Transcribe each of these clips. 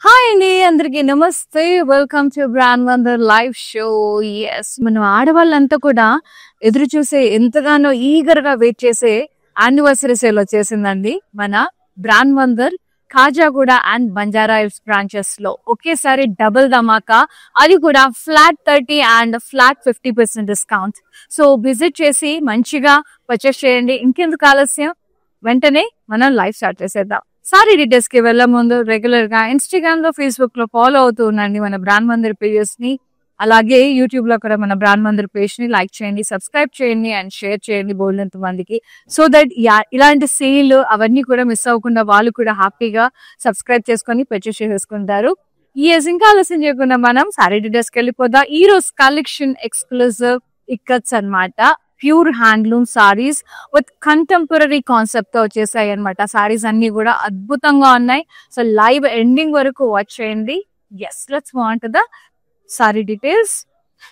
Hi అండి, అందరికి నమస్తే. Welcome to brand wonder live show. Yes, మనం ఆడవాళ్ళంతా కూడా ఎదురు చూసే, ఎంతగానో ఈగర్ గా వెయిట్ చేసే యానివర్సరీ సేల్ వచ్చేసిందండి. మన brand wonder Khajaguda and Banjara hills branches లో ఒకేసారి డబుల్ ధమాకా, అది కూడా flat 30 and flat 50% discount. So visit చేసి మంచిగా పర్చేస్ చేయండి. ఇంకెందుకు ఆలస్యం, వెంటనే మనం లైవ్ స్టార్ట్ చేసేద్దాం. సారీ డీటెయిల్స్ కి వెళ్లే ముందు రెగ్యులర్ గా ఇన్స్టాగ్రామ్ లో, ఫేస్బుక్ లో ఫాలో అవుతూ ఉండండి మన బ్రాండ్ మందిర్ పేజెస్ ని. అలాగే యూట్యూబ్ లో కూడా మన బ్రాండ్ మందిర్ పేజ్ ని లైక్ చేయండి, సబ్స్క్రైబ్ చేయండి అండ్ షేర్ చేయండి బోల్డంత మందికి. సో దట్ ఇలాంటి సేల్ అవన్నీ కూడా మిస్ అవ్వకుండా వాళ్ళు కూడా హ్యాపీగా సబ్స్క్రైబ్ చేసుకొని పర్చేస్ చేసుకుంటారు. ఇంకా ఆలస్యం చేయకుండా మనం సారీ డీటెయిల్స్ కి వెళ్ళిపోదాం. ఈ రోజు కలెక్షన్ ఎక్స్క్లూజివ్ ఇక్కత్స్ అన్నమాట. Pure handloom saris with contemporary concept తో వచ్చేసాయి అనమాట. సారీస్ అన్ని కూడా అద్భుతంగా ఉన్నాయి. సో లైవ్ ఎండింగ్ వరకు వాచ్ చేయండి. Yes, let's move on to the sari details.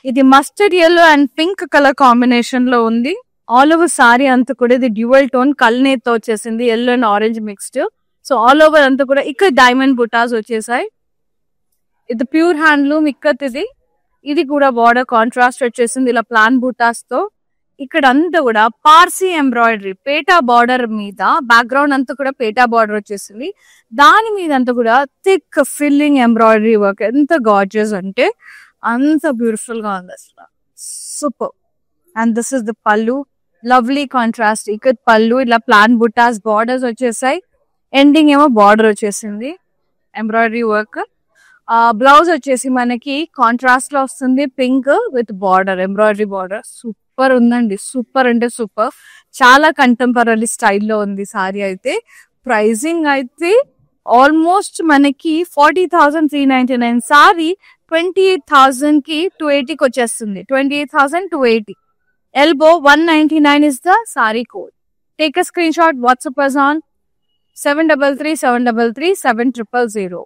ఇది mustard yellow and pink colour combination లో ఉంది. ఆల్ ఓవర్ సారీ అంతా కూడా ఇది డ్యూయల్ టోన్ కల్నేత్ తో వచ్చేసింది, yellow and orange mixed. So all over అంతా కూడా ఇక్కడ డైమండ్ బుటాస్ వచ్చేసాయి. ఇది ప్యూర్ హ్యాండ్లూమ్ ఇక్కత్. ఇది కూడా బార్డర్ కాంట్రాస్ట్ వచ్చేసింది ఇలా ప్లాన్ బుటాస్ తో. ఇక్కడ అంతా కూడా పార్సీ ఎంబ్రాయిడరీ, పేటా బార్డర్ మీద బ్యాక్గ్రౌండ్ అంతా కూడా పేటా బార్డర్ వచ్చేసింది. దాని మీద అంతా కూడా థిక్ ఫిల్లింగ్ ఎంబ్రాయిడరీ వర్క్. ఎంత గార్జియస్ అంటే అంత బ్యూటిఫుల్ గా ఉంది అసలు, super. And this is the పల్లు, లవ్లీ కాంట్రాస్ట్ ఇక్కడ పల్లు, ఇలా ప్లాన్ బుటాస్ బార్డర్స్ వచ్చేసాయి. ఎండింగ్ ఏమో బార్డర్ వచ్చేసింది ఎంబ్రాయిడరీ వర్క్. బ్లౌజ్ వచ్చేసి మనకి కాంట్రాస్ట్ లో వస్తుంది, pink with border, embroidery border. Super ఉందండి, సూపర్ అంటే సూపర్. చాలా కంటెంపరీ స్టైల్లో ఉంది సారీ అయితే. ప్రైజింగ్ అయితే ఆల్మోస్ట్ మనకి 40,399 సారీ 28,000 కి 280కి వచ్చేస్తుంది. 28,280. Elbow 199 is the sari code. Take a screen shot, WhatsApp us on 7337337000.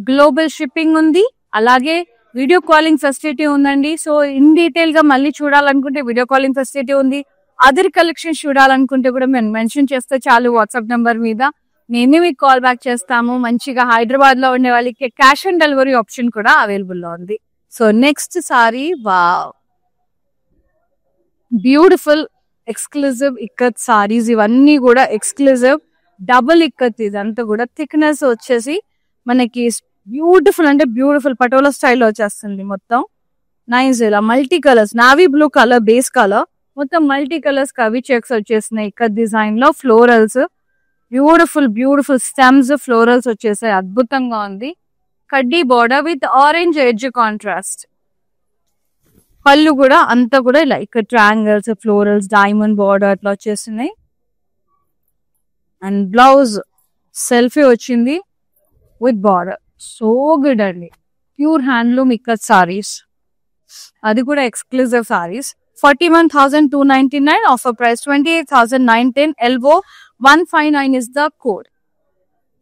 Global shipping ఉంది, అలాగే వీడియో కాలింగ్ ఫెసిలిటీ ఉందండి. సో ఇన్ డీటెయిల్ గా మళ్ళీ చూడాలనుకుంటే వీడియో కాలింగ్ ఫెసిలిటీ ఉంది. అదర్ కలెక్షన్ చూడాలనుకుంటే కూడా మేము మెన్షన్ చేస్తే చాలు వాట్సాప్ నెంబర్ మీద, మేమే మీకు కాల్ బ్యాక్ చేస్తాము. మంచిగా హైదరాబాద్ లో ఉండే వాళ్ళకి క్యాష్ ఆన్ డెలివరీ ఆప్షన్ కూడా అవైలబుల్ లో ఉంది. So next sari, wow, beautiful exclusive ikat saris. ఇవన్నీ కూడా ఎక్స్క్లూజివ్ డబుల్ ఇక్కత్. ఇదంతా కూడా థిక్నెస్ వచ్చేసి మనకి బ్యూటిఫుల్ అంటే బ్యూటిఫుల్ పటోలా స్టైల్లో వచ్చేస్తుంది మొత్తం. నైస్, ఇలా multi colours, navy blue colour base colour, మొత్తం మల్టీ కలర్స్ కవి చెక్స్ వచ్చేసినాయి ఇక్కడ డిజైన్ లో. Florals, beautiful beautiful stems, florals వచ్చేసాయి, అద్భుతంగా ఉంది. కడ్డీ border with orange edge contrast. పళ్ళు కూడా అంతా కూడా ఇలా ఇక్కడ ట్రయాంగిల్స్, ఫ్లోరల్స్, డైమండ్ బార్డర్ అట్లా వచ్చేసినాయి. అండ్ బ్లౌజ్ సెల్ఫీ వచ్చింది విత్ బార్డర్. సో గుడ్ అండి, ప్యూర్ హ్యాండ్లూమ్ ఇక్కత్ సారీస్, అది కూడా exclusive saris. 41,299, offer price 28,910. Elbow 159 is the code.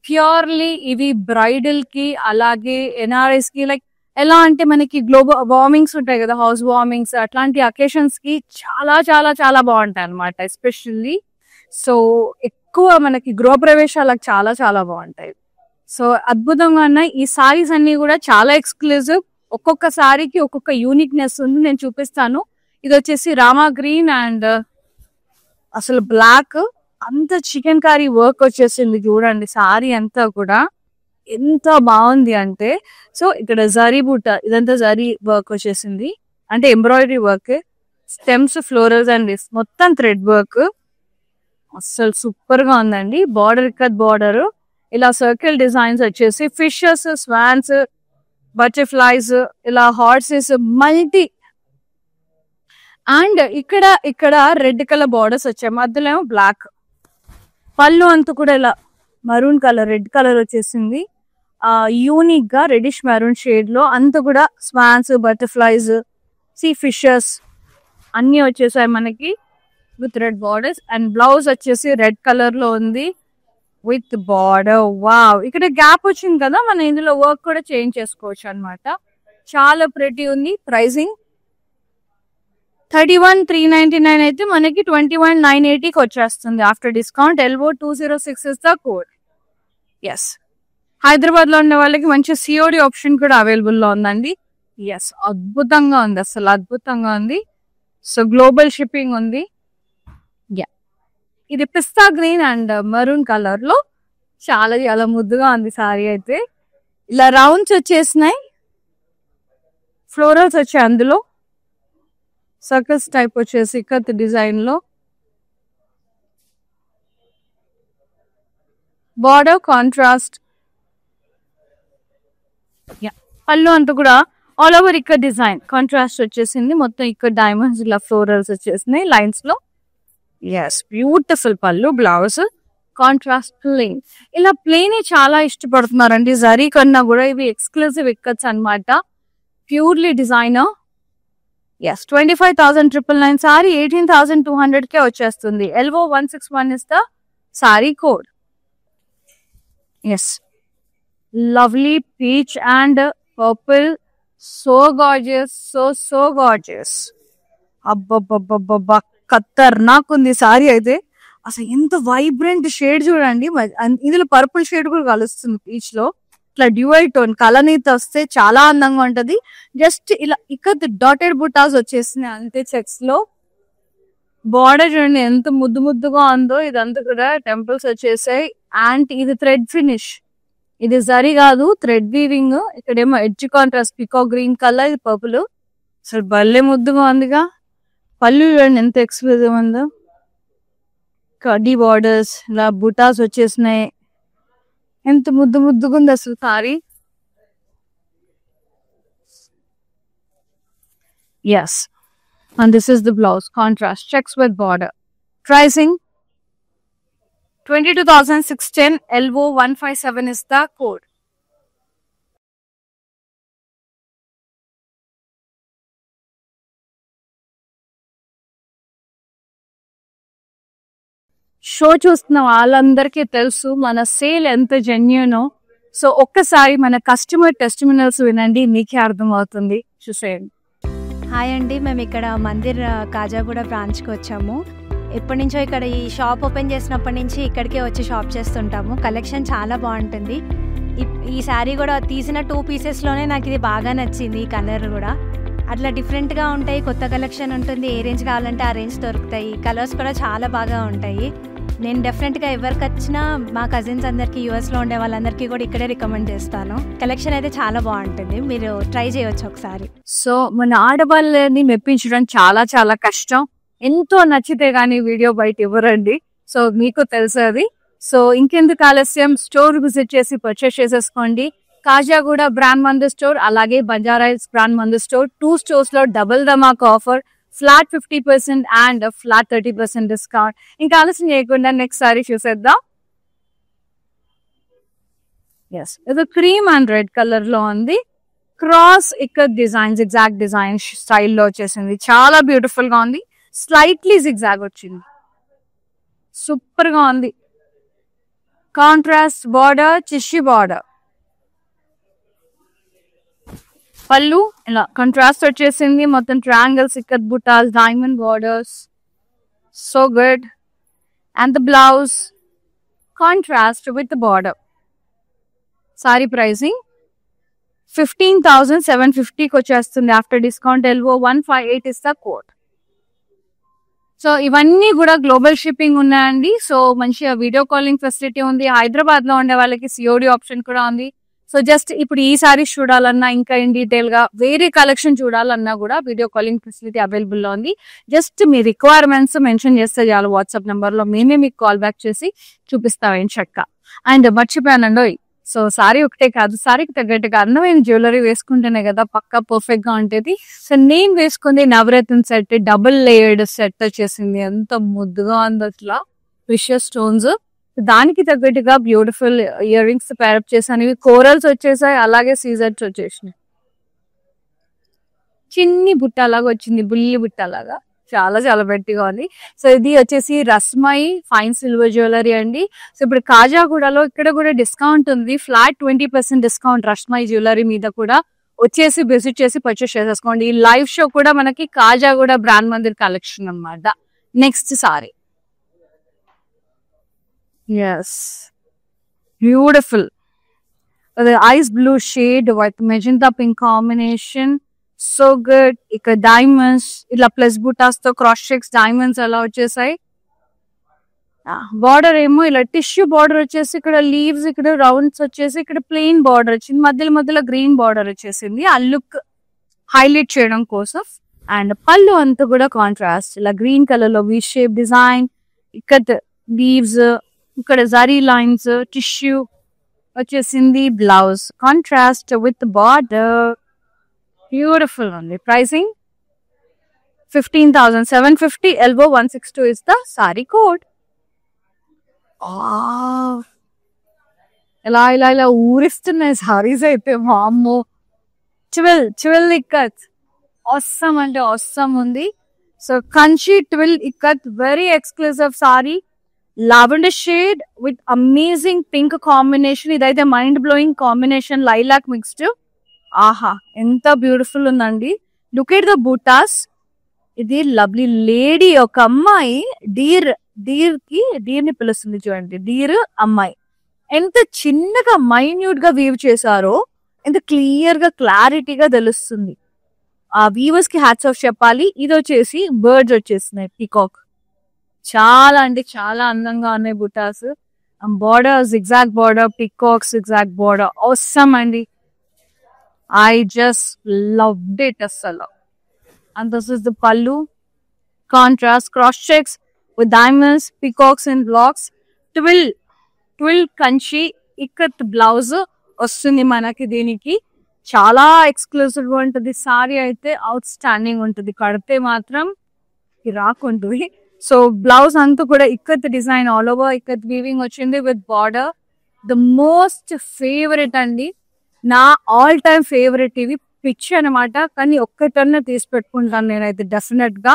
Purely ఇవి బ్రైడల్ కి అలాగే ఎన్ఆర్ఎస్ కి, లైక్ ఎలా అంటే మనకి గ్లోబల్ వార్మింగ్స్ ఉంటాయి కదా, హౌస్ వార్మింగ్స్, అట్లాంటి అకేషన్స్ కి చాలా చాలా చాలా బాగుంటాయి అనమాట. ఎస్పెషల్లీ సో ఎక్కువ మనకి గృహప్రవేశాలకు చాలా చాలా బాగుంటాయి. సో అద్భుతంగా ఉన్నాయి ఈ సారీస్ అన్ని కూడా, చాలా ఎక్స్క్లూజివ్. ఒక్కొక్క సారీకి ఒక్కొక్క యూనిక్నెస్ ఉంది, నేను చూపిస్తాను. ఇది వచ్చేసి రామా గ్రీన్ అండ్ అసలు బ్లాక్, అంత చికెన్ కర్రీ వర్క్ వచ్చేసింది చూడండి. సారీ అంతా కూడా ఎంత బాగుంది అంటే, సో ఇక్కడ జరీ బూట, ఇదంతా జరీ వర్క్ వచ్చేసింది, అంటే embroidery work, stems, florals and మొత్తం థ్రెడ్ వర్క్. అసలు సూపర్ గా ఉందండి. బార్డర్ ఇక్కత్ బార్డర్, ఇలా సర్కిల్ డిజైన్స్ వచ్చేసి ఫిషెస్, స్వాన్స్, బటర్ఫ్లైస్, ఇలా హార్సెస్, మల్టీ. అండ్ ఇక్కడ ఇక్కడ రెడ్ కలర్ బార్డర్స్ వచ్చాయి, మధ్యలో ఏమో బ్లాక్. పళ్ళు అంతా కూడా ఇలా మరూన్ కలర్, రెడ్ కలర్ వచ్చేసింది. యూనిక్ గా రెడిష్ మెరూన్ షేడ్ లో అంతా కూడా స్వాన్స్, బటర్ఫ్లైస్, సీ ఫిషెస్ అన్ని వచ్చేసాయి మనకి with red borders. And blouse వచ్చేసి రెడ్ కలర్ లో ఉంది విత్ బార్డర్. వావ్, ఇక్కడ గ్యాప్ వచ్చింది కదా, మనం ఇందులో వర్క్ కూడా చేంజ్ చేసుకోవచ్చు అనమాట. చాలా ప్రెటీ ఉంది. ప్రైజింగ్ 31,399 అయితే మనకి 21,980కి వచ్చేస్తుంది after discount. LO206 is the code. Yes, Hyderabad లో ఉన్న వాళ్ళకి మంచి సిఓడి ఆప్షన్ కూడా అవైలబుల్ లో ఉందండి. ఎస్, అద్భుతంగా ఉంది, అసలు అద్భుతంగా ఉంది. సో గ్లోబల్ షిప్పింగ్ ఉంది. ఇది పిస్తా గ్రీన్ అండ్ మరూన్ కలర్ లో చాలా చాలా ముద్దుగా ఉంది సారీ అయితే. ఇలా రౌండ్స్ వచ్చేసినాయి, ఫ్లోరల్స్ వచ్చాయి, అందులో సర్కస్ టైప్ వచ్చేసి ఇక్కత్ డిజైన్ లో బార్డర్ కాంట్రాస్ట్. పళ్ళు అంతా కూడా ఆల్ ఓవర్ ఇక్కడ డిజైన్ కాంట్రాస్ట్ వచ్చేసింది. మొత్తం ఇక్కడ డైమండ్స్ ఇలా ఫ్లోరల్స్ వచ్చేసినాయి లైన్స్ లో. ఎస్, బ్యూటిఫుల్ పళ్ళు, బ్లౌజ్ కాంట్రాస్ట్ ప్లెయిన్. ఇలా ప్లెయిన్ చాలా ఇష్టపడుతున్నారండి జరీ కన్నా కూడా. ఇవి ఎక్స్క్లూజివ్ ఇక్కత్స్ అన్నమాట, ప్యూర్లీ డిజైనర్. ఎస్, 25,999 సారీ 18,200కే వచ్చేస్తుంది. LO161 is the sari code. Yes, lovely peach and purple, so gorgeous, so gorgeous. అబ్బబ్బబ్బబ్బబ్బా, ఖతర్నాక్ ఉంది సారీ అయితే. అసలు ఎంత వైబ్రెంట్ షేడ్ చూడండి, ఇందులో పర్పుల్ షేడ్ కూడా కలుస్తుంది పీచ్ లో. ఇట్లా డ్యూయల్ టోన్ కలనీత వస్తే చాలా అందంగా ఉంటది. జస్ట్ ఇలా ఇక్కడ డాటెడ్ బుటాస్ వచ్చేసినాయి అంతే చెక్స్ లో. బార్డర్ చూడండి ఎంత ముద్దు ముద్దుగా ఉందో. ఇదంతా కూడా టెంపుల్స్ వచ్చేసాయి. అండ్ ఇది థ్రెడ్ ఫినిష్, ఇది జరీ కాదు, థ్రెడ్ వీవింగ్. ఇక్కడేమో edge contrast pico green colour, ఇది పర్పుల్. అసలు భలే ముద్దుగా ఉందిగా. పళ్ళు చూడండి ఎంత ఎక్స్క్లూజివ్ ఉందో. కడ్డీ బార్డర్స్, ఇలా బుటాస్ వచ్చేసినాయి. ఎంత ముద్దు ముద్దుగా ఉంది అసలు sari. Yes, and this is the blouse contrast checks with border. Pricing 22,610. LO157 is the code. Show చూస్తున్న వాళ్ళందరికీ తెలుసు మన సేల్ ఎంత జెన్యూనో. సో ఒక్కసారి మన కస్టమర్ టెస్టిమోనియల్స్ వినండి, మీకే అర్థమవుతుంది. చూసేయండి. హాయ్ అండి, మేము ఇక్కడ మందిర్ కాజాగూడ బ్రాంచ్కి వచ్చాము. ఎప్పటి నుంచో ఇక్కడ ఈ షాప్ ఓపెన్ చేసినప్పటి నుంచి ఇక్కడికే వచ్చి షాప్ చేస్తుంటాము. కలెక్షన్ చాలా బాగుంటుంది. ఈ శారీ కూడా తీసిన 2 పీసెస్లోనే నాకు ఇది బాగా నచ్చింది. ఈ కలర్ కూడా అట్లా డిఫరెంట్గా ఉంటాయి, కొత్త కలెక్షన్ ఉంటుంది. ఏ రేంజ్ కావాలంటే ఆ రేంజ్ దొరుకుతాయి. కలర్స్ కూడా చాలా బాగా ఉంటాయి. నేను డెఫినెట్గా ఎవరికి వచ్చినా మా కజిన్స్ అందరికీ, యూఎస్లో ఉండే వాళ్ళందరికీ కూడా ఇక్కడే రికమెండ్ చేస్తాను. కలెక్షన్ అయితే చాలా బాగుంటుంది, మీరు ట్రై చేయవచ్చు ఒకసారి. సో మన ఆడవాళ్ళని మెప్పించడం చాలా చాలా కష్టం. ఎంతో నచ్చితే గానీ వీడియో బయట ఇవ్వరండి. సో మీకు తెలుసు అది. సో ఇంకెందుకు ఆలస్యం, స్టోర్ విజిట్ చేసి పర్చేస్ చేసేసుకోండి. కాజాగూడ బ్రాండ్ మందిర్ స్టోర్, అలాగే Banjara Hills brand Mandir store, 2 stores లో డబుల్ ధమాకా offer, flat 50% and flat 30% discount. ఇంకా ఆలస్యం చేయకుండా నెక్స్ట్ సారీ చూసేద్దాం. ఎస్, ఇది క్రీమ్ అండ్ రెడ్ కలర్ లో ఉంది. క్రాస్ ఇక్కడ డిజైన్స్, ఎగ్జాక్ట్ డిజైన్ స్టైల్లో వచ్చేసింది. చాలా బ్యూటిఫుల్ గా ఉంది. స్లైట్లీ జిగ్జాగ్ వచ్చింది, సూపర్ గా ఉంది. కాంట్రాస్ట్ బార్డర్, చిషి బార్డర్. పళ్ళు ఇలా కాంట్రాస్ట్ వచ్చేసింది. మొత్తం triangles, ikat butas, diamond borders, so good. And the blouse contrast with border. Sari pricing 15,750కి వచ్చేస్తుంది after discount. LO158 is the code. So ఇవన్నీ కూడా గ్లోబల్ షిప్పింగ్ ఉన్నాయండి. సో మంచిగా వీడియో కాలింగ్ ఫెసిలిటీ ఉంది. హైదరాబాద్ లో ఉండే వాళ్ళకి సిఓడి ఆప్షన్ కూడా ఉంది. సో జస్ట్ ఇప్పుడు ఈ సారీస్ చూడాలన్నా, ఇంకా ఇన్ డీటెయిల్ గా వేరే కలెక్షన్ చూడాలన్నా కూడా వీడియో కాలింగ్ ఫెసిలిటీ అవైలబుల్ లో ఉంది. జస్ట్ మీ రిక్వైర్మెంట్స్ మెన్షన్ చేస్తే చాలు వాట్సాప్ నెంబర్ లో, మేమే మీకు కాల్ బ్యాక్ చేసి చూపిస్తాం ఏం చక్క. అండ్ మర్చిపోయానండి, సో సారీ ఒకటే కాదు, సారీకి తగ్గట్టుగా అందమైన జ్యువెలరీ వేసుకుంటేనే కదా పక్కా పర్ఫెక్ట్ గా ఉంటుంది. సో నేను వేసుకుంది నవరత్న సెట్, డబుల్ లేయర్డ్ సెట్ వచ్చేసింది. ఎంత ముద్దుగా ఉంది అట్లా, ప్రిషియస్ స్టోన్స్. దానికి తగ్గట్టుగా బ్యూటిఫుల్ ఇయర్ రింగ్స్ పేరప్ చేశాను. ఇవి కోరల్స్ వచ్చేసాయి, అలాగే సీజర్స్ వచ్చేసినాయి. చిన్ని బుట్టలాగా వచ్చింది, బుల్లి బుట్టలాగా, చాలా చాలా గట్టిగా ఉంది. సో ఇది వచ్చేసి రస్మై ఫైన్ సిల్వర్ జ్యువెలరీ అండి. సో ఇప్పుడు కాజాగూడలో ఇక్కడ కూడా డిస్కౌంట్ ఉంది, ఫ్లాట్ 20% డిస్కౌంట్ రస్మై జ్యువెలరీ మీద కూడా వచ్చేసి విజిట్ చేసి పర్చేస్ చేసేసుకోండి. ఈ లైవ్ షో కూడా మనకి కాజాగూడ బ్రాండ్ మందిర్ కలెక్షన్ అన్నమాట. Next sari, yes, beautiful ice blue shade with magenta pink combination, so good. ఇక్కడ డైమండ్స్ ఇట్లా ప్లస్ బుటాస్ తో క్రాస్ చెక్స్ డైమండ్స్ అలా వచ్చేసాయి. బార్డర్ ఏమో ఇలా టిష్యూ బార్డర్ వచ్చేసి ఇక్కడ లీవ్స్, ఇక్కడ రౌండ్స్ వచ్చేసి ఇక్కడ ప్లెయిన్ బార్డర్ వచ్చింది, మధ్యలో మధ్యలో గ్రీన్ బార్డర్ వచ్చేసింది ఆ లుక్ హైలైట్ చేయడం కోసం. అండ్ పళ్ళు అంతా కూడా కాంట్రాస్ట్ ఇలా గ్రీన్ కలర్ లో వి షేప్ డిజైన్, ఇక్కడ లీవ్స్, ఇక్కడ జరీ లైన్స్, టిష్యూ వచ్చేసింది. Blouse contrast with border, beautiful ఉంది. Pricing 15,750. Elbow 162 is the saree code. ఇలా ఇలా ఇలా ఊరిస్తున్నాయి సారీస్ అయితే, వామ్మో. ట్విల్ ఇక్కత్ ఆసమ్ అంటే ఆసమ్ ఉంది. So Kanchi twill ikat, very exclusive sari, lavender shade with amazing pink combination. ఇదైతే mind blowing combination, lilac mixed. ఆహా, ఎంత బ్యూటిఫుల్ ఉందండి. Look at the butas. ఇది లవ్లీ లేడీ, ఒక అమ్మాయి డీర్ ని పిలుస్తుంది చూడండి, డీర్ అమ్మాయి. ఎంత చిన్నగా మైన్యూట్ గా వీవ్ చేశారో, ఎంత క్లియర్ గా క్లారిటీగా తెలుస్తుంది. ఆ వీవర్స్ కి హ్యాట్స్ ఆఫ్ చెప్పాలి. ఇది వచ్చేసి బర్డ్స్ వచ్చేస్తున్నాయి, పీకాక్. చాలా అంటే చాలా అందంగా ఉన్నాయి butas. Border zigzag border, peacock zigzag border, అవసరం అండి. ఐ జస్ట్ లవ్డ్ ఇట్ అస్సలు. And this is the pallu, contrast cross checks with diamonds, peacocks and blocks, twill kanchi ikat blouse వస్తుంది మనకి. దీనికి చాలా ఎక్స్క్లూసివ్ గా ఉంటుంది సారీ అయితే, అవుట్ స్టాండింగ్ ఉంటుంది, కడితే మాత్రం రాకుంటుంది. సో బ్లౌజ్ అంతా కూడా ikat design, all over ikat weaving వచ్చింది with border. The most favourite అండి, నా ఆల్ టైమ్ ఫేవరెట్. ఇవి పిచ్చి అనమాట, కానీ ఒక్కటన్నా తీసి పెట్టుకుంటాను నేనైతే డెఫినెట్ గా.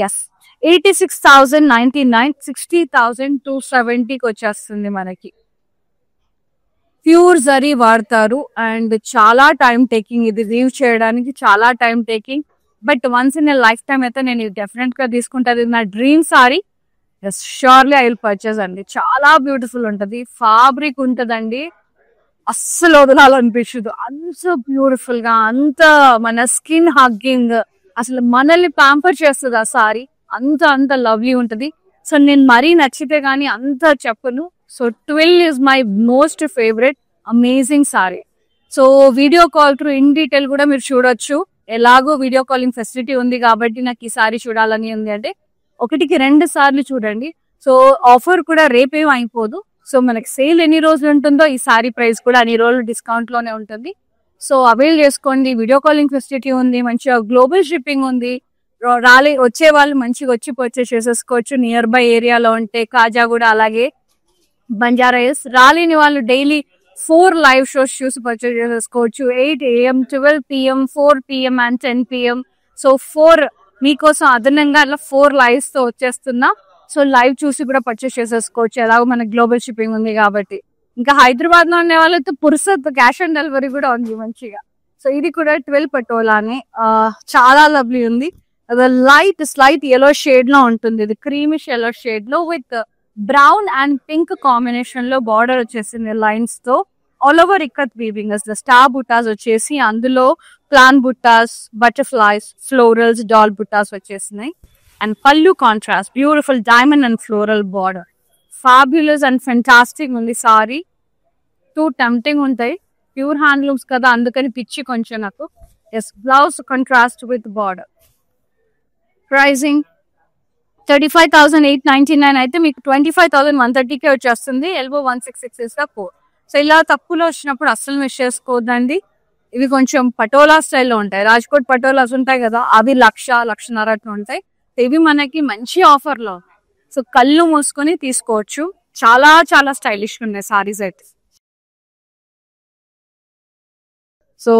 ఎస్, 86,099, 60,270కి వచ్చేస్తుంది మనకి. ప్యూర్ జరీ వాడతారు అండ్ చాలా టైం టేకింగ్, ఇది రీవ్ చేయడానికి చాలా time taking. But once in a lifetime అయితే నేను ఇది డెఫినెట్ గా తీసుకుంటాను. ఇది నా dream sari. Yes, surely I will purchase అండి. చాలా బ్యూటిఫుల్ ఉంటది, ఫ్యాబ్రిక్ ఉంటదండి, అస్సలు వదలాలనిపించదు. అంత బ్యూటిఫుల్ గా, అంత మన స్కిన్ హగ్గింగ్, అసలు మనల్ని ప్యాంపర్ చేస్తుంది ఆ సారీ. అంత అంత లవ్లీ ఉంటది. సో నేను మరీ నచ్చితే గానీ అంత చెప్పను. So 12 is my most favourite, amazing sorry. So video call through in detail కూడా మీరు చూడొచ్చు. ఎలాగో వీడియో కాలింగ్ ఫెసిలిటీ ఉంది కాబట్టి నాకు ఈ సారీ చూడాలని ఉంది అంటే 1-2 సార్లు చూడండి. సో ఆఫర్ కూడా రేపేం అయిపోదు. సో మనకి సేల్ ఎన్ని రోజులు ఉంటుందో ఈ సారీ ప్రైస్ కూడా అన్ని రోజులు డిస్కౌంట్ లోనే ఉంటుంది. సో అవైల్ చేసుకోండి. వీడియో కాలింగ్ ఫెసిలిటీ ఉంది, మంచిగా గ్లోబల్ షిప్పింగ్ ఉంది. వచ్చే వాళ్ళు మంచిగా వచ్చి పర్చేస్ చేసేసుకోవచ్చు. నియర్ బై ఏరియాలో ఉంటే కాజాగూడ, అలాగే బంజారా హిల్స్. రాలేని వాళ్ళు డైలీ 4 లైవ్ షోస్ చూసి పర్చేస్ చేసేసుకోవచ్చు. 8 AM, 12 PM, 4 PM and 10 PM. So 4 మీకోసం అదనంగా అలా 4 లైవ్స్ తో వచ్చేస్తున్నా. సో లైవ్ చూసి కూడా పర్చేస్ చేసేసుకోవచ్చు, ఎలాగో మనకి గ్లోబల్ షిప్పింగ్ ఉంది కాబట్టి. ఇంకా హైదరాబాద్ లో ఉండే వాళ్ళతో పురుసత్ క్యాష్ ఆన్ డెలివరీ కూడా ఉంది మంచిగా. సో ఇది కూడా 12 పటోలానే, చాలా లవ్లీ ఉంది. లైట్ స్లైట్ ఎల్లో షేడ్ లో ఉంటుంది. ఇది క్రీమిష్ ఎల్లో షేడ్ లో with brown and pink combination లో బార్డర్ వచ్చేసింది లైన్స్ తో. All over ikat weaving. Star buttas వచ్చేసి అందులో plain buttas, butterflies, florals, doll buttas వచ్చేసినాయి. And pallu contrast, beautiful diamond and floral border. Fabulous and fantastic ఉంది సారీ. 2 టెంప్టింగ్ ఉంటాయి, ప్యూర్ హ్యాండ్లూమ్స్ కదా అందుకని పిచ్చి కొంచెం నాకు. Yes, blouse contrast with border. Pricing 35,899 అయితే మీకు 25,130కే వచ్చేస్తుంది. Elbow 166 is the code. So ఇలా తక్కువలో వచ్చినప్పుడు అస్సలు మిస్ చేసుకోవద్దండి. ఇవి కొంచెం పటోలా స్టైల్లో ఉంటాయి, రాజ్కోట్ పటోలాస్ ఉంటాయి కదా, అవి 1,00,000-1,50,000 అట్లా ఉంటాయి. ఇవి మనకి మంచి ఆఫర్ లో, సో కళ్ళు మూసుకొని తీసుకోవచ్చు. చాలా చాలా స్టైలిష్ ఉన్నాయి సారీస్ అయితే. సో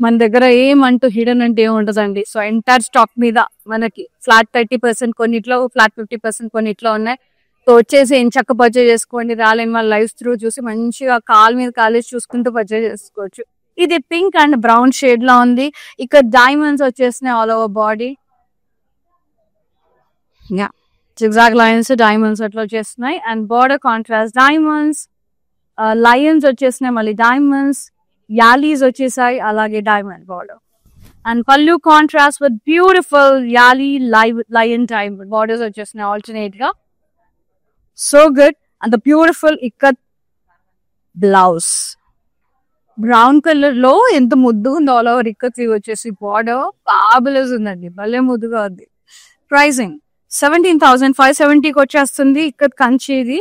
మన దగ్గర ఏమంటూ హిడెన్ అంటే ఏముంటదండి. సో ఎంటైర్ స్టాక్ మీద మనకి ఫ్లాట్ 30% కొన్నిట్లో, ఫ్లాట్ 50% కొన్నిట్లో ఉన్నాయి. సో వచ్చేసి ఏం చక్క పర్చేజ్ చేసుకోండి. రాలేని వాళ్ళ లైవ్స్ త్రూ చూసి మంచిగా కాల్ మీద కాలేజ్ చూసుకుంటూ పర్చేజ్ చేసుకోవచ్చు. ఇది పింక్ అండ్ బ్రౌన్ షేడ్ లో ఉంది. ఇక్కడ డైమండ్స్ వచ్చేసినాయి all over body. Yeah, zigzag lines diamonds అట్లా వచ్చేస్తున్నాయి. And border contrast diamonds, lions వచ్చేసినాయి, మళ్ళీ డైమండ్స్, యాలీస్ వచ్చేసాయి, అలాగే diamond border. And pallu contrast with beautiful yali lion diamond borders వచ్చేసినాయి ఆల్టర్నేట్ గా. So good. And the beautiful ikat blouse brown colour లో ఎంత ముద్దుగా ఉందో ఆల్ ఓవర్ ఇక్కత్ వచ్చేసి బార్డర్ ఫ్యాబులస్ ఉందండి, భలే ముద్దుగా ఉంది. ప్రైసింగ్ 17,570కి వచ్చేస్తుంది. ఇక్కడ కంచిది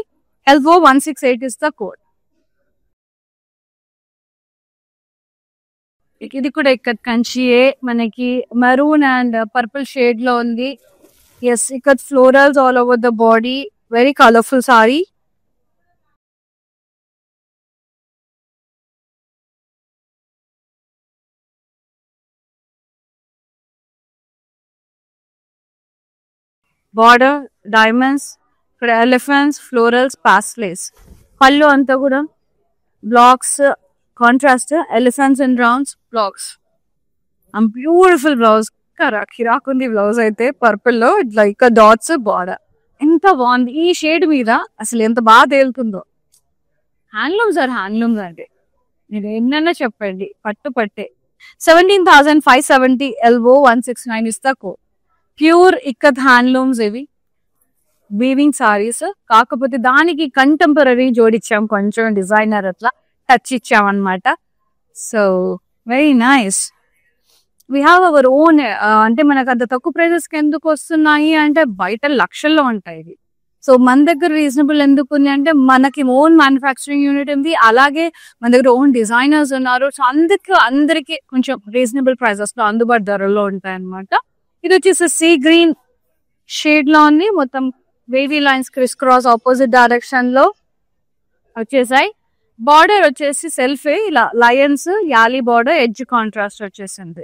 ఎల్బో 168 ఇస్ ద కోడ్. ఇది కూడా ఇక్కడ కంచియే, మనకి మెరూన్ అండ్ పర్పుల్ షేడ్ లో ఉంది. ఎస్, ఇక్కడ florals all over the body, very colourful sari. Border diamonds, ఇక్కడ ఎలిఫెంట్స్, ఫ్లోరల్స్, పాస్లేస్. పళ్ళు అంతా కూడా blocks contrast, elephants and rounds blocks. And beautiful blouse, కిరాకుంది బ్లౌజ్ అయితే పర్పుల్ లో ఇట్లా ఇక్కడ డాట్స్ బార్డర్. ఎంత బాగుంది ఈ షేడ్ మీద, అసలు ఎంత బాగా తేలుతుందో. హ్యాండ్లూమ్స్ ఆర్ హ్యాండ్లూమ్స్ అండి, మీరు ఎన్నైనా చెప్పండి, పట్టు పట్టే. 17,570 ఎల్బో 169 ఇస్తా కోడ్. ప్యూర్ ఇక్కత్ హ్యాండ్లూమ్స్ ఇవి, వీవింగ్ సారీస్. కాకపోతే దానికి కంటెంపరీ జోడిచ్చాం, కొంచెం డిజైనర్ అట్లా టచ్ ఇచ్చాం అనమాట. So very nice. We have our own. అంటే మనకు అంత తక్కువ ప్రైజెస్ కి ఎందుకు వస్తున్నాయి అంటే బయట లక్షల్లో ఉంటాయి ఇవి. సో మన దగ్గర రీజనబుల్ ఎందుకు ఉంది అంటే మనకి ఓన్ మ్యానుఫ్యాక్చరింగ్ యూనిట్ ఉంది, అలాగే మన దగ్గర ఓన్ డిజైనర్స్ ఉన్నారు. సో అందరికి కొంచెం రీజనబుల్ ప్రైజెస్ లో అందుబాటు ధరల్లో ఉంటాయి అనమాట. ఇది వచ్చేసి సీ గ్రీన్ షేడ్ లో ఉంది, మొత్తం wavy lines crisscross opposite direction లో వచ్చేసాయి. బార్డర్ వచ్చేసి సెల్ఫ్ ఇలా lions yali border, edge contrast వచ్చేసింది.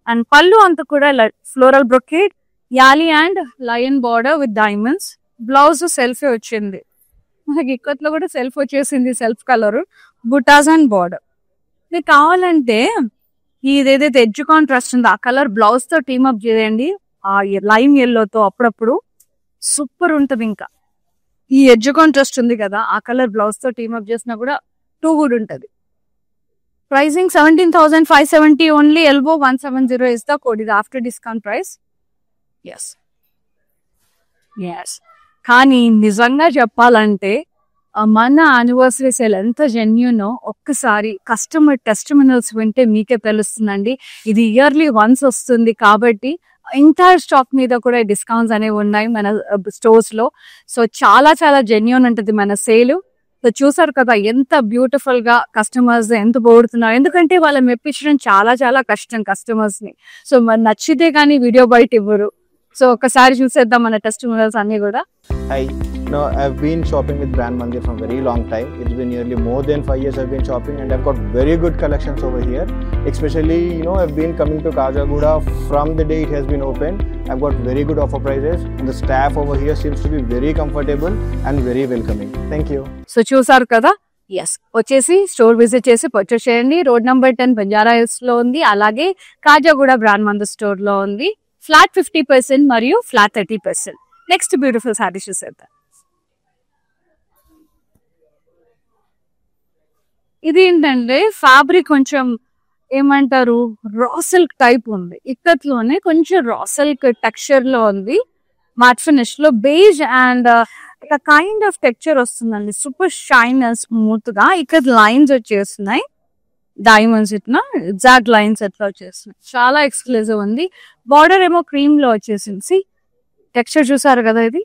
అండ్ పళ్ళు అంతా కూడా floral brocade, yali and lion border with diamonds. Blouse సెల్ఫే వచ్చింది, మనకి ఇక్కట్లో కూడా సెల్ఫ్ వచ్చేసింది, self colour, butas and border. ఇది కావాలంటే ఇదేదైతే ఎడ్జ్ కాంట్రాస్ట్ ఉందో ఆ కలర్ బ్లౌజ్ తో టీమప్ చేయండి, ఆ లైమ్ ఎల్లోతో, అప్పుడప్పుడు సూపర్ ఉంటుంది. ఇంకా ఈ ఎడ్జ్ కాంట్రాస్ట్ ఉంది కదా, ఆ కలర్ బ్లౌజ్ తో టీమప్ చేసినా కూడా టూ గుడ్ ఉంటుంది. Pricing 17,570 only. Elbow 170 is the code. ఇది after discount price. Yes yes. కానీ నిజంగా చెప్పాలంటే మన యానివర్సరీ సేల్ ఎంత జెన్యూనో ఒక్కసారి కస్టమర్ టెస్టిమోనియల్స్ వింటే మీకే తెలుస్తుందండి. ఇది ఇయర్లీ వన్స్ వస్తుంది కాబట్టి ఎంటైర్ స్టాక్ మీద కూడా డిస్కౌంట్స్ అనేవి ఉన్నాయి మన స్టోర్స్ లో. సో చాలా చాలా జెన్యూన్ ఉంటుంది మన సేల్. సో చూసారు కదా ఎంత బ్యూటిఫుల్ గా కస్టమర్స్ ఎంత పోగొడుతున్నారు, ఎందుకంటే వాళ్ళని మెప్పించడం చాలా చాలా కష్టం కస్టమర్స్ ని. సో మరి నచ్చితే కానీ వీడియో బయట ఇవ్వరు. సో ఒకసారి చూసేద్దాం మన టెస్టిమోనియల్స్ అన్ని కూడా. Hi, I've been shopping with Brand Mandir from very long time. It's been nearly more than 5 years I've been shopping, and I've got very good collections over here. Especially, I've been coming to Kajagoda from the day it has been opened. I've got very good offer prices, and the staff over here seems to be very comfortable and very welcoming. Thank you. So చూసారు కదా. Yes, వచ్చేసి store visit చేసి purchase చేయండి. Road number 10 Banjara Hills లో ఉంది, అలాగే Khajaguda brand Mandir store లో ఉంది. ఫ్లాట్ 50% మరియు ఫ్లాట్ 30%. నెక్స్ట్ బ్యూటిఫుల్ సారీస్ చూసేద్దాం. ఇది ఏంటంటే ఫ్యాబ్రిక్ కొంచెం ఏమంటారు రా సిల్క్ టైప్ ఉంది, ఇక్కత్లోనే కొంచెం రా సిల్క్ టెక్స్చర్ లో ఉంది, మ్యాట్ ఫినిష్ లో బేజ్ అండ్ ఇట్లా కైండ్ ఆఫ్ టెక్స్చర్ వస్తుందండి. సూపర్ షైన్ స్మూత్ గా. ఇక్కడ లైన్స్ వచ్చేస్తున్నాయి, డైమండ్స్ ఇట్లా ఎగ్జాక్ట్ లైన్స్ ఎట్లా వచ్చేస్తున్నాయి, చాలా ఎక్స్క్లూజివ్ ఉంది. బార్డర్ ఏమో క్రీమ్ లో వచ్చేసింది. టెక్స్చర్ చూసారు కదా, ఇది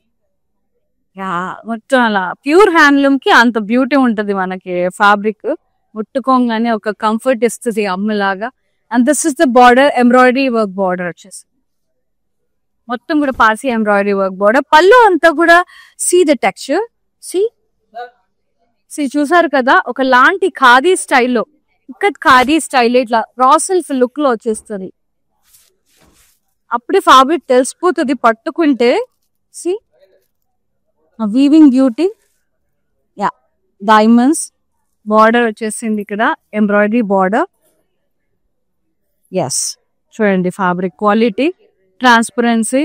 మొత్తం అలా ప్యూర్ హ్యాండ్లూమ్ కి అంత బ్యూటీ ఉంటది మనకి. ఫ్యాబ్రిక్ ముట్టుకోగానే ఒక కంఫర్ట్ ఇస్తుంది అమ్మలాగా. And this is the border, embroidery work border వచ్చేసి మొత్తం కూడా పాసి ఎంబ్రాయిడరీ వర్క్ బార్డర్. పళ్ళు అంతా కూడా సీ ద టెక్స్చర్, సి చూసారు కదా, ఒక లాంటి ఖాదీ స్టైల్లో, ఇక్కడ ఖాదీ స్టైల్ ఇట్లా రా సిల్క్ లుక్ లో వచ్చేస్తుంది. అప్పుడే ఫ్యాబ్రిక్ తెలిసిపోతుంది పట్టుకుంటే. See weaving beauty, yeah diamonds border వచ్చేసింది, ఇక్కడ ఎంబ్రాయిడరీ బార్డర్. ఎస్ చూడండి ఫ్యాబ్రిక్ క్వాలిటీ, ట్రాన్స్పరెన్సీ,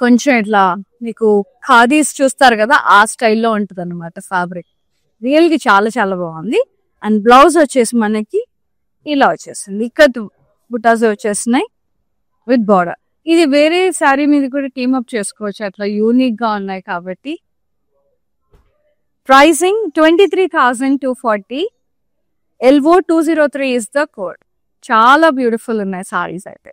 కొంచెం ఇట్లా మీకు ఖాదీస్ చూస్తారు కదా ఆ స్టైల్లో ఉంటుంది అనమాట ఫ్యాబ్రిక్. రియల్గా చాలా చాలా బాగుంది. అండ్ బ్లౌజ్ వచ్చేసి మనకి ఇలా వచ్చేసింది, ఇక్కత్ బుటాస్ వచ్చేస్తున్నాయి విత్ బార్డర్. ఇది వేరే శారీ మీద కూడా టీమప్ చేసుకోవచ్చు, అట్లా యూనిక్ గా ఉన్నాయి కాబట్టి. Pricing 23,240. LO 203 is the code. చాలా బ్యూటిఫుల్ ఉన్నాయి సారీస్ అయితే.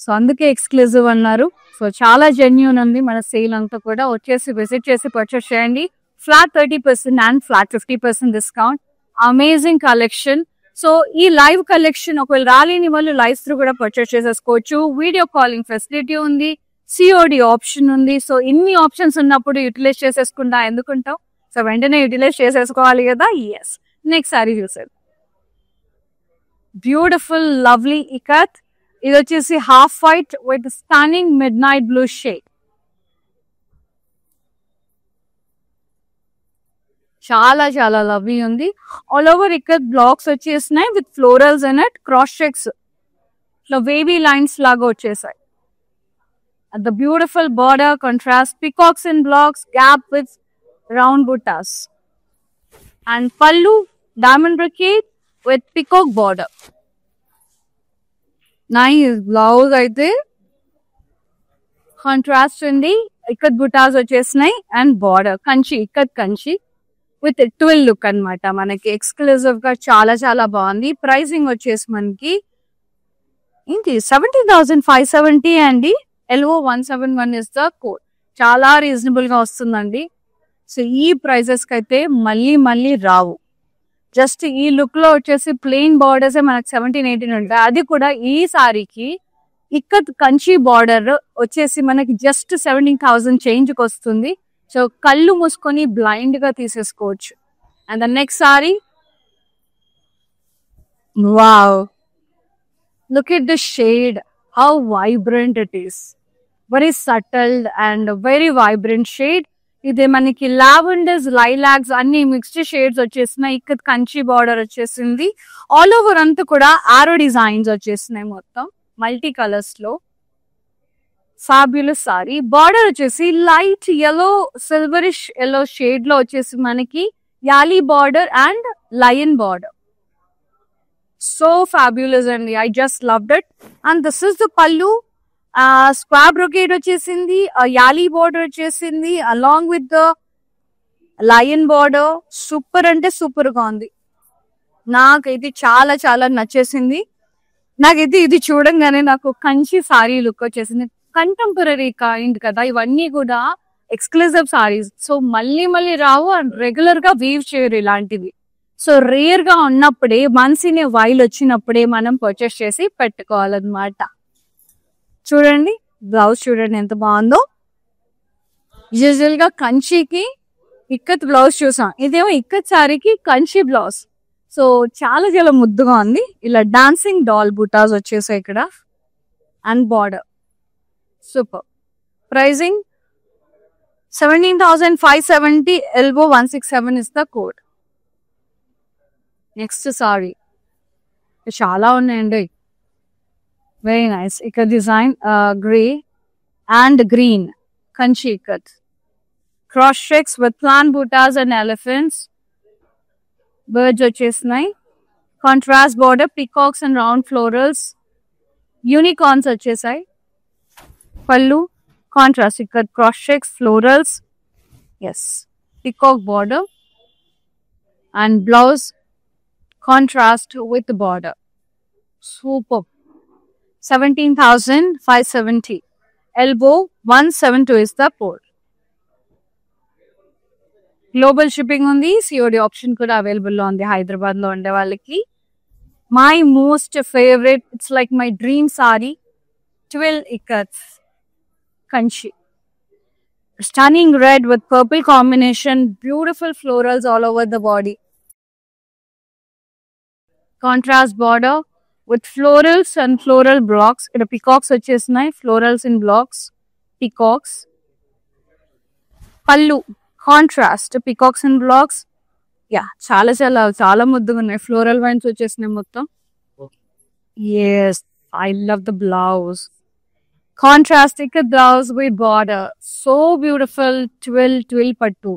సో అందుకే ఎక్స్క్లూజివ్ అన్నారు. సో చాలా జెన్యూన్ ఉంది మన సేల్ అంతా కూడా. వచ్చేసి విజిట్ చేసి పర్చేస్ చేయండి. Flat 30% and flat 50% discount. Amazing collection. So ఈ లైవ్ కలెక్షన్ ఒకవేళ రాలేని వాళ్ళు లైవ్స్ త్రూ కూడా పర్చేస్ చేసేసుకోవచ్చు. వీడియో కాలింగ్ ఫెసిలిటీ ఉంది, సిఓడి ఆప్షన్ ఉంది. సో ఇన్ని ఆప్షన్స్ ఉన్నప్పుడు యూటిలైజ్ చేసేసుకుంటా ఎందుకుంటాం, సో వెంటనే యూటిలైజ్ చేసేసుకోవాలి కదా. ఎస్, నెక్స్ట్ సారీ చూసారు, బ్యూటిఫుల్ లవ్లీ ఇకత్. ఇది వచ్చేసి half white with stunning mid night blue shade. చాలా చాలా లవ్లీ ఉంది. ఆల్ ఓవర్ ఇక్కడ బ్లాక్స్ వచ్చేసినాయి with florals and at cross checks, ఇట్లా వేవీ లైన్స్ లాగా వచ్చేసాయి. At the beautiful border contrast, peacocks in blocks, gap with round buttas. And pallu, diamond brocade with peacock border. Nice blouse అయితే contrast ఉంది. ఇక్కత్ బుటాస్ వచ్చేసినాయి and border Kanchi, ikat Kanchi with twill look అన్నమాట. మనకి exclusive గా చాలా చాలా బాగుంది. ప్రైసింగ్ వచ్చేసి మనకి ఏంటి 17,570 అండి. LO 171 is the code. చాలా రీజనబుల్ గా వస్తుందండి. సో ఈ ప్రైజెస్ కి అయితే మళ్ళీ మళ్ళీ రావు. జస్ట్ ఈ లుక్ లో వచ్చేసి ప్లెయిన్ బార్డర్స్ మనకి 17-18 ఉంటాయి. అది కూడా ఈ సారీకి ఇక్కత్ కంచి బార్డర్ వచ్చేసి మనకి జస్ట్ 17,000 చేంజ్ కి వస్తుంది. సో కళ్ళు మూసుకొని బ్లైండ్ గా తీసేసుకోవచ్చు. And the next sari, wow, look at the shade, how vibrant it is. Very subtle and very vibrant shade. ఇది మనకి లావెండర్స్, లైలాక్స్ అన్ని మిక్స్డ్ షేడ్స్ వచ్చేసినాయి. ఇక్కడ కంచి బార్డర్ వచ్చేసింది. ఆల్ ఓవర్ అంతా కూడా ఆరో డిజైన్స్ వచ్చేసినాయి మొత్తం మల్టీ కలర్స్ లో. ఫ్యాబ్యులస్ సారీ. బార్డర్ వచ్చేసి light yellow, silverish yellow shade లో వచ్చేసి మనకి yali border and lion border. So fabulous అండి, I just loved it. And this is the పల్లు. స్క్వార్ బ్రొకేడ్ వచ్చేసింది, యాలీ బార్డర్ వచ్చేసింది along with the lion border. Super అంటే సూపర్ గా ఉంది. నాకైతే చాలా చాలా నచ్చేసింది. నాకైతే ఇది చూడంగానే నాకు కంచి సారీ లుక్ వచ్చేసింది. కంటెంపరీ కైండ్ కదా ఇవన్నీ కూడా, ఎక్స్క్లూజివ్ సారీస్. సో మళ్ళీ మళ్ళీ రావు అండ్ రెగ్యులర్ గా వీవ్ చేయరు ఇలాంటివి. సో రేర్ గా ఉన్నప్పుడే, మనసినే వైల్ వచ్చినప్పుడే మనం పర్చేస్ చేసి పెట్టుకోవాలన్నమాట. చూడండి బ్లౌజ్, చూడండి ఎంత బాగుందో. యూజువల్ గా కంచికి ఇక్కత్ బ్లౌజ్ చూసాం, ఇదేమో ఇక్కత్ సారీకి కంచి బ్లౌజ్. సో చాలా చాలా ముద్దుగా ఉంది. ఇలా డాన్సింగ్ డాల్ బుటాస్ వచ్చేసాయి ఇక్కడ and border. Super. Pricing 17,570. LO 167 is the code. Next sari చాలా ఉన్నాయండి. Very nice. ఇక్కడ design grey and green Kanchi ikat, cross checks with plain butas and elephants. Birds వచ్చేసినాయి. Contrast border, peacocks and round florals, unicorns వచ్చేసాయి. Pallu contrast ikat, cross checks, florals, yes, peacock border and blouse contrast with border. Super. 17,570. LO 172 is the code. Global shipping ఉంది, COD option కూడా available లో ఉంది హైదరాబాద్ లో ఉండే వాళ్ళకి. My most favourite, it's like my dream sorry, 12 ikat Kanchi. Stunning red with purple combination, beautiful florals all over the body. Contrast border with florals and floral blocks. ఇక్కడ peacocks వచ్చేసినాయి, florals in blocks, peacocks. పల్లు contrast, peacocks in blocks. Yeah చాలా చాలా చాలా ముద్దుగా ఉన్నాయి. Floral wines వచ్చేసినాయి మొత్తం. Yes, I love the blouse. Contrasting the blouse with border. So beautiful. Twill pattu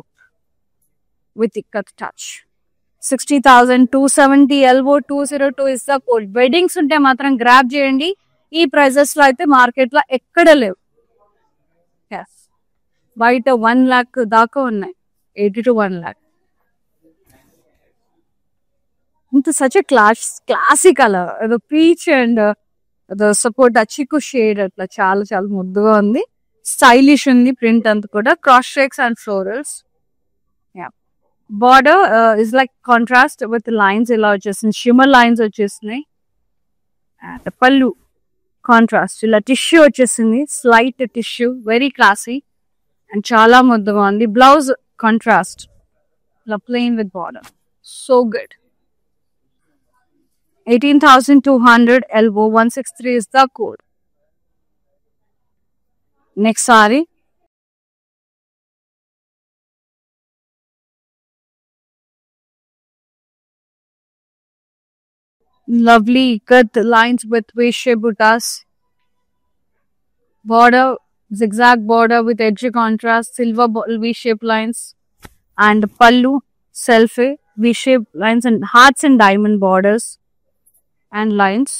with ikat touch. 60,000, 270, elbow 202 is the code. Weddings ఉంటే మాత్రం గ్రాబ్ చేయండి. ఈ ప్రైజెస్ లో అయితే మార్కెట్ లో ఎక్కడ లేవు. బయట 1 lakh దాకా ఉన్నాయి. 80 to 1 lakh. ఇంత సచ్ ఎ క్లాసిక్ కలర్. అది పీచ్ అండ్ సపోర్ట్ చిక్కు షేడ్ అట్లా చాలా చాలా ముద్దుగా ఉంది. స్టైలిష్ ఉంది ప్రింట్ అంతా కూడా. Cross strikes and florals. Border is like contrast with lines ఇలా వచ్చేసింది. షిమ్మర్ లైన్స్ వచ్చేసినాయి. అండ్ పళ్ళు కాంట్రాస్ట్ ఇలా టిష్యూ వచ్చేసింది. Slight tissue, very classy and చాలా ముద్దుగా ఉంది. బ్లౌజ్ కాంట్రాస్ట్ ఇలా plain with border. So good. 18,200, elbow 163 is the code. Next saree. Lovely cut lines with V-shape buttas. Border, zigzag border with edgy contrast, silver V-shape lines. And pallu, self V-shape lines and hearts and diamond borders. And lines.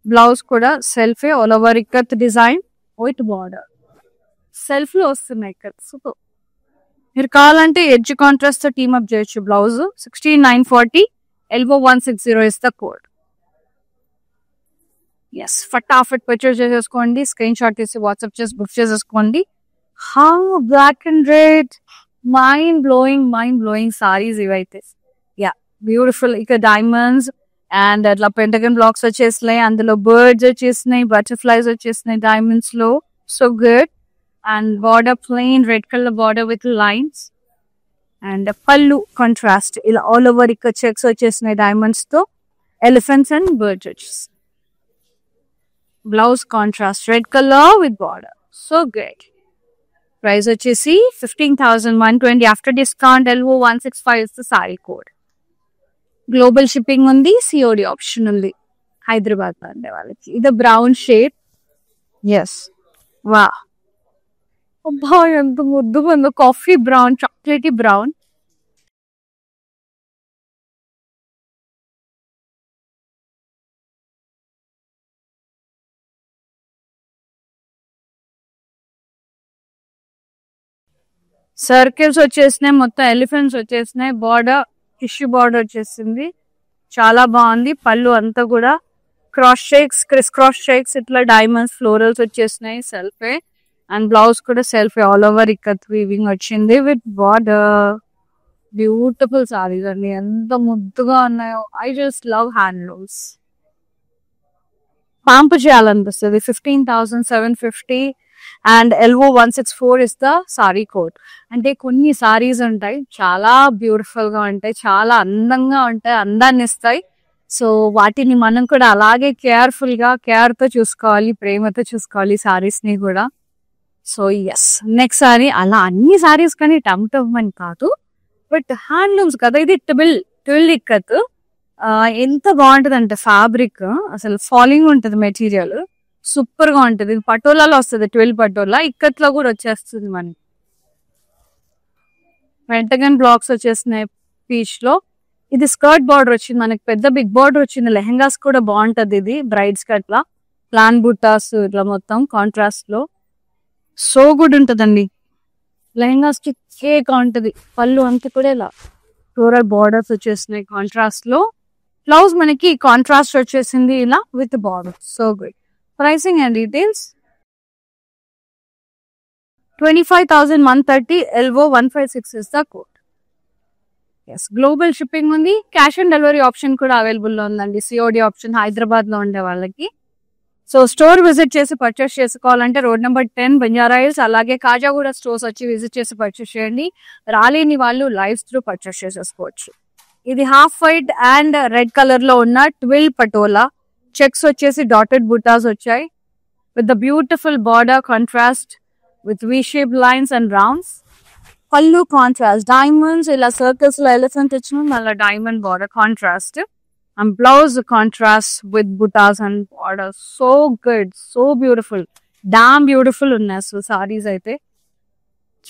Blouse kuda self all over ikat design with border. Self lo వస్తున్నాయి ikat. Super. మీరు కావాలంటే edge contrast తో team up చేయొచ్చు. Blouse 16,940, elbow 160 is the code. Yes, ఫటాఫట్ purchase చేసేసుకోండి. Screenshot తీసి WhatsApp చేసి book చేసేసుకోండి. How black and red mind blowing saris ఇవైతే. Yeah, beautiful. ఇక డైమండ్స్ అండ్ అట్లా పెంటగన్ బ్లాక్స్ వచ్చేసినాయి. అందులో బర్డ్స్ వచ్చేసినాయి, బటర్ఫ్లైస్ వచ్చేసినాయి డైమండ్స్ లో. So good. And border plain red colour border with lines. And pallu contrast ఇలా ఆల్ ఓవర్ ఇక్కడ చెక్స్ వచ్చేసినాయి డైమండ్స్ తో. ఎలిఫెంట్స్ అండ్ బర్డ్స్ వచ్చేసి. Blouse contrast red colour with border. So good. Price వచ్చేసి 15,120 after discount. elbow 165 is the saree code. Global shipping ఉంది. COD option ఉంది హైదరాబాద్ లో ఉండే వాళ్ళకి. ఇది బ్రౌన్ షేడ్. ఎస్, వా అబ్బా ఎంత ముద్దుగా ఉందో. Coffee brown, chocolatey brown. Circles వచ్చేసినాయి, మొత్తం ఎలిఫెంట్స్ వచ్చేసినాయి. బార్డర్ టిష్యూ బార్డర్ వచ్చేసింది. చాలా బాగుంది. పళ్ళు అంతా కూడా క్రాస్ షేక్స్, క్రాస్ షేక్స్ ఇట్లా డైమండ్స్ ఫ్లోరల్స్ వచ్చేసినాయి. సెల్ఫే అండ్ బ్లౌజ్ కూడా సెల్ఫే ఆల్ ఓవర్ ఇక్కత్ వీవింగ్ వచ్చింది విత్ బార్డర్. బ్యూటిఫుల్ సారీస్ అండి, ఎంత ముద్దుగా ఉన్నాయో. I just love handlooms. పాంపు చేయాలనిపిస్తుంది. 15,750 and elbow 164 is the saree code. అంటే కొన్ని సారీస్ ఉంటాయి చాలా బ్యూటిఫుల్ గా ఉంటాయి, చాలా అందంగా ఉంటాయి, అందాన్ని ఇస్తాయి. సో వాటిని మనం కూడా అలాగే కేర్ఫుల్ గా కేర్ తో చూసుకోవాలి, ప్రేమతో చూసుకోవాలి సారీస్ ని కూడా. So yes, next sari. అలా అన్ని సారీస్ కానీ టమ్ అని కాదు, బట్ హ్యాండ్లూమ్స్ కదా. ఇది ట్విల్ ఇక్కత్. ఎంత బాగుంటది అంటే ఫ్యాబ్రిక్ అసలు ఫాలింగ్ ఉంటది, మెటీరియల్ సూపర్ గా ఉంటది. పటోలాలో వస్తుంది, 12 పటోలా. ఇక్కత్లో కూడా వచ్చేస్తుంది మనకి. పెంటగన్ బ్లాక్స్ వచ్చేసినాయి పీచ్ లో. ఇది స్కర్ట్ బార్డర్ వచ్చింది మనకి, పెద్ద బిగ్ బార్డర్ వచ్చింది. లెహెంగాస్ కూడా బాగుంటది ఇది, బ్రైడ్స్ కి అట్లా. ప్లాన్ బుట్టాస్ ఇట్లా మొత్తం కాంట్రాస్ట్ లో. సో గుడ్ ఉంటదండి. లెహెంగాస్ కి కేక్ ఉంటది. పళ్ళు అంతా కూడా ఇలా ఫ్లోరల్ బార్డర్స్ వచ్చేసినాయి కాంట్రాస్ట్ లో. బ్లౌజ్ మనకి కాంట్రాస్ట్ వచ్చేసింది ఇలా with border. So good. Pricing and details. 25,130, elbow 156 is the code. Yes, global shipping ఉంది. Cash and delivery option కూడా అవైలబుల్ లో ఉందండి. సిఓడి ఆప్షన్ హైదరాబాద్ లో ఉండే వాళ్ళకి. సో స్టోర్ విజిట్ చేసి పర్చేస్ చేసుకోవాలంటే రోడ్ నెంబర్ 10 బంజారా హిల్స్, అలాగే కాజాగూడ స్టోర్స్ వచ్చి విజిట్ చేసి పర్చేస్ చేయండి. రాలేని వాళ్ళు లైవ్స్ త్రూ పర్చేస్ చేసేసుకోవచ్చు. ఇది half white and red colour లో ఉన్న ట్విల్ పటోలా. చెక్స్ వచ్చేసి డాటెడ్ బుటాస్ వచ్చాయి with the beautiful border contrast with V shape lines and rounds. పళ్ళు కాంట్రాస్ట్ డైమండ్స్ ఇలా సర్కిల్స్ లో ఎలిఫెంట్ వచ్చిన మళ్ళీ diamond border contrast. And blouse contrast with butas and border. So good, so beautiful, damn beautiful ఉన్నాయి అసలు సారీస్ అయితే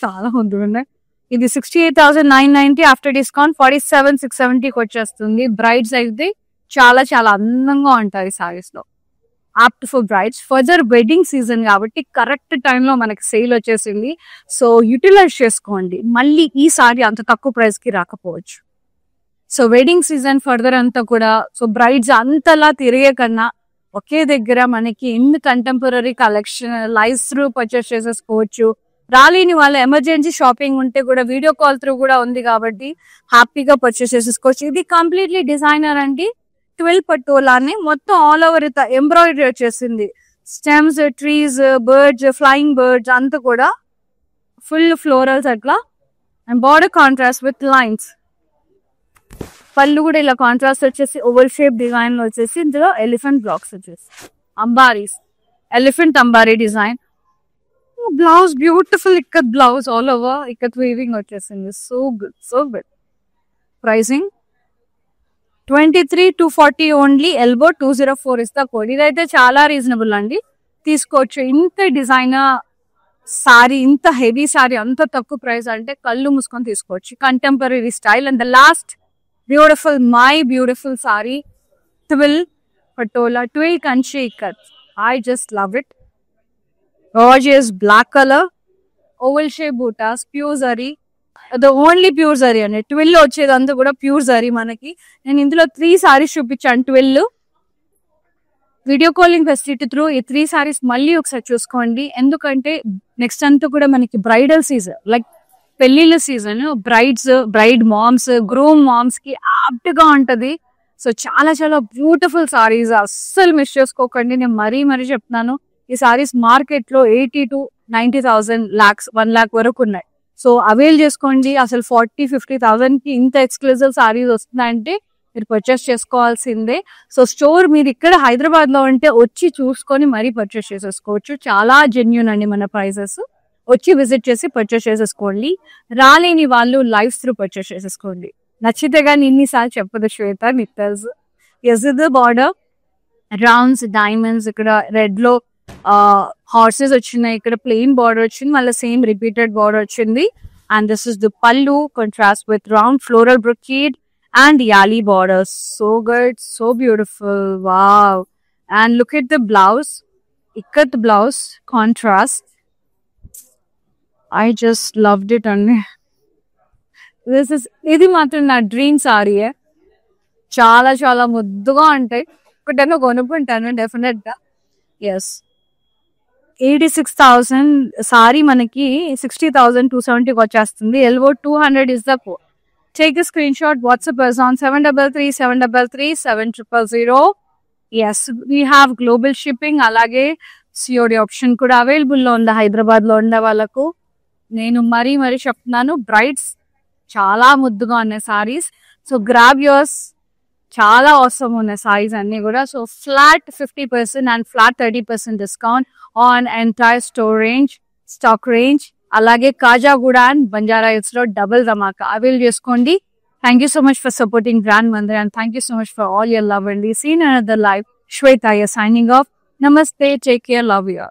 చాలా ముద్దుగా ఉన్నాయి. ఇది 68,990 ఆఫ్టర్ డిస్కౌంట్ 47,670కి వచ్చేస్తుంది. బ్రైడ్స్ అయితే చాలా చాలా అందంగా ఉంటాయి సారీస్ లో, opt for brides. Further wedding season కాబట్టి కరెక్ట్ టైంలో మనకి సేల్ వచ్చేసింది. సో యూటిలైజ్ చేసుకోండి. మళ్ళీ ఈ సారీ అంత తక్కువ ప్రైస్ కి రాకపోవచ్చు. సో వెడ్డింగ్ సీజన్ ఫర్దర్ అంతా కూడా, సో బ్రైడ్స్ అంతలా తిరిగే కన్నా ఒకే దగ్గర మనకి ఎన్ని contemporary collection lives through purchase చేసేసుకోవచ్చు. రాలేని వాళ్ళ ఎమర్జెన్సీ షాపింగ్ ఉంటే కూడా వీడియో కాల్ త్రూ కూడా ఉంది కాబట్టి హ్యాపీగా పర్చేస్ చేసేసుకోవచ్చు. ఇది కంప్లీట్లీ డిజైనర్ అండి. 12 పటోలానే మొత్తం ఆల్ ఓవర్ ఎంబ్రాయిడరీ వచ్చేసింది. Stems, trees, birds, flying birds అంతా కూడా ఫుల్ ఫ్లోరల్స్ అట్లా. And border contrast with lines. పళ్ళు కూడా ఇలా కాంట్రాస్ట్ వచ్చేసి ఓవల్ షేప్ డిజైన్ లో వచ్చేసి ఇందులో ఎలిఫెంట్ బ్లాక్స్ వచ్చేసి అంబారీస్, ఎలిఫెంట్ అంబారీ design. Blouse beautiful ikat blouse all over ikat weaving వచ్చేసింది. So good, so good. Pricing 23,240 only. Elbow 204 is the code. ఇదైతే చాలా రీజనబుల్ అండి, తీసుకోవచ్చు. ఇంత డిజైనర్ సారీ, ఇంత హెవీ సారీ అంత తక్కువ ప్రైస్ అంటే కళ్ళు మూసుకొని తీసుకోవచ్చు. Contemporary style. And the last beautiful, my beautiful sari, 12 patola, 12 Kanchi ikat. I just love it. Gorgeous black color, oval shape bootas, pure zari. The only pure zari అండి. 12 వచ్చేదంతా కూడా ప్యూర్ జరీ మనకి. నేను ఇందులో 3 సారీస్ చూపించాను 12. వీడియో కాలింగ్ ఫెసిలిటీ త్రూ ఈ 3 సారీస్ మళ్ళీ ఒకసారి చూసుకోండి. ఎందుకంటే నెక్స్ట్ అంతా కూడా మనకి బ్రైడల్ సీజన్, లైక్ పెళ్లిళ్ళ season. Brides, bride moms, groom moms కి యాప్ట్ గా ఉంటది. సో చాలా చాలా బ్యూటిఫుల్ సారీస్, అస్సలు మిస్ చేసుకోకండి. నేను మరీ చెప్తున్నాను, ఈ సారీస్ మార్కెట్ లో 80 to 90,000 lakhs 1 lakh వరకు ఉన్నాయి. సో అవైల్ చేసుకోండి. అసలు 40-50,000 కి ఇంత ఎక్స్క్లూజివ్ సారీస్ వస్తున్నాయంటే మీరు పర్చేస్ చేసుకోవాల్సిందే. సో స్టోర్ మీరు ఇక్కడ హైదరాబాద్ లో ఉంటే వచ్చి చూసుకొని మరీ పర్చేస్ చేసేసుకోవచ్చు. చాలా జెన్యూన్ అండి మన ప్రైసెస్. వచ్చి విజిట్ చేసి పర్చేస్ చేసేసుకోండి. రాలేని వాళ్ళు లైవ్ త్రూ పర్చేస్ చేసేసుకోండి. నచ్చితే కానీ ఇన్నిసార్లు చెప్పదు శ్వేత, నీకు తెలుసు. ఎస్ ఇది బార్డర్, రౌండ్స్, డైమండ్స్, ఇక్కడ రెడ్ లో హార్సెస్ వచ్చినాయి. ఇక్కడ ప్లెయిన్ బార్డర్ వచ్చింది, మళ్ళీ సేమ్ రిపీటెడ్ బార్డర్ వచ్చింది. And this is the pallu, contrast with round floral brocade and yali border. So good, so beautiful, wow. And look at the blouse, ikat blouse contrast. I just loved it అండి. ఇది మాత్రం నా dream సారీయే. చాలా చాలా ముద్దుగా ఉంటాయి. ఒకటైనా కొనుక్కుంటాను డెఫినెట్ గా. ఎస్, 86,000 సారీ మనకి 60,270 వచ్చేస్తుంది. LO 200 is the code. Take the screenshot, WhatsApp us on 7337337000. Yes, we have global shipping, అలాగే సిఓడి ఆప్షన్ కూడా అవైలబుల్ లో ఉంది హైదరాబాద్ లో ఉండే వాళ్ళకు. నేను మరీ చెప్తున్నాను, బ్రైడ్స్ చాలా ముద్దుగా ఉన్నాయి సారీస్. So grab yours. చాలా అవసరం ఉన్నాయి సారీస్ అన్ని కూడా. So flat 50% and flat 30% discount on entire store range, stock range. అలాగే కాజాగూడ అండ్ బంజారా హిల్స్ లో డబుల్ ధమాకా అవైల్ చేసుకోండి. Thank you so much for supporting brand Mandir and thank you so much for all your love అండి. Seen another live. Shweta signing off. నమస్తే, take care, love you.